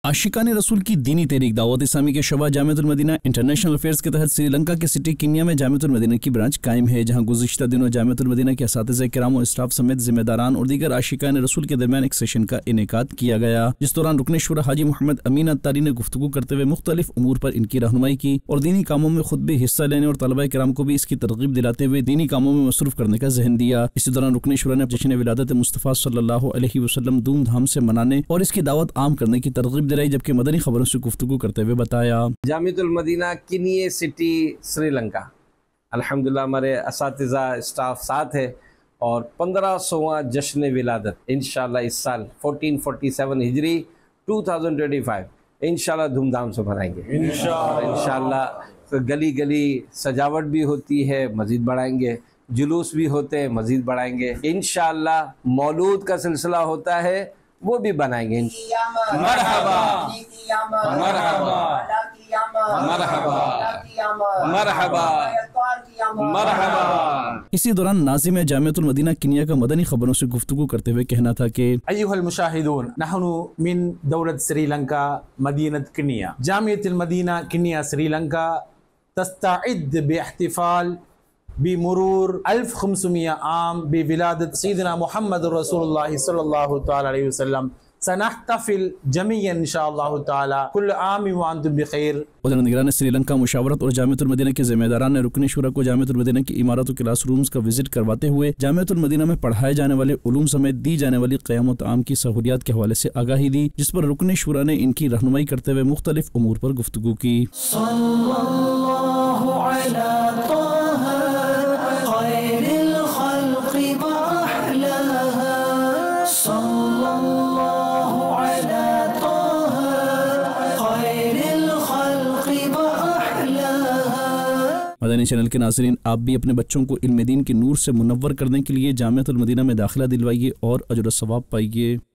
आशिकान रसूल की दीनी तहरीक दावत इस्लामी के शोबा जामियतुल मदीना इंटरनेशनल अफेयर्स के तहत श्रीलंका के सिटी किन्या में जामियतुल मदीना की ब्रांच कायम है, जहां गुज़िश्ता दिनों जामियतुल मदीना के असातिज़ा किराम और स्टाफ समेत जिम्मेदारान और दीगर आशिकान रसूल के दरमियान एक सेशन का इनेकाद किया गया, जिस दौरान रुकन शुरा हाजी मोहम्मद अमीन अत्तारी ने गुफ्तगू करते हुए मुख्तलिफ उमूर पर इनकी रहनुमाई की और दीनी कामों में खुद भी हिस्सा लेने और तलबा किराम को भी इसकी तरगीब दिलाते हुए दीनी कामों में मसरूफ करने का ज़हन दिया। इसी दौरान रुकन शुरा ने जश्न विलादत मुस्तफ़ा सल्लल्लाहु अलैहि वसल्लम धूमधाम से मनाने और इसकी दावत आम करने की तरगीब दिलाई, जबकि मदनी खबरों से गुफ्तगू करते हुए बताया। जामियतुल मदीना किन्ये सिटी श्रीलंका, अल्हम्दुलिल्लाह हमारे असातिज़ा स्टाफ साथ है और 1500वां जश्न विलादत इंशाल्लाह इस साल 1447 हिजरी 2025 इंशाल्लाह धूमधाम से मनाएंगे इंशाल्लाह। गली गली सजावट भी होती है, मज़ीद बढ़ाएंगे, जुलूस भी होते हैं, मज़ीद बढ़ाएंगे इंशाल्लाह। मौलूद का सिलसिला होता है, वो भी बनाएंगे। मरहबा मरहबा मरहबा मरहबा मरहबा। इसी दौरान नाज़िम जामियतुल मदीना किन्या का मदनी खबरों से गुफ्तगू करते हुए कहना था कि अय्युहल मुशाहिदून, नहनु मिन दौलत श्रीलंका मदीनत किन्या। जामियतुल मदीना किन्या श्रीलंका तस्तइद बिइहतिफाल बिमुरूर 1500 आम बिविलादत सय्यदना मुहम्मद रसूलुल्लाह सल्लल्लाहु तआला अलैहि वसल्लम। सनहतफिल जमीअन इंशाअल्लाह ताला कुल आम व अंतुम बिखैर। उधर निगरान श्रीलंका मुशावरत और जामियतुल मदीना के जिम्मेदारान ने रुकन शुरा को जामियतुल मदीना की इमारत और क्लास रूम्स का विजिट करवाते हुए जामियतुल मदीना में पढ़ाए जाने वाले उलूम समेत दी जाने वाली क़याम व ताम की सहूलियात के हवाले से आगाही दी, जिस पर रुकन शुरा ने इनकी रहनुमाई करते हुए मुख्तलिफ उमूर पर गुफ्तगू की। मदनी चैनल के नाज़रीन, आप भी अपने बच्चों को इल्म दीन के नूर से मुनव्वर करने के लिए जामियतुल मदीना में दाखिला दिलवाइए और अजर व सवाब पाइए।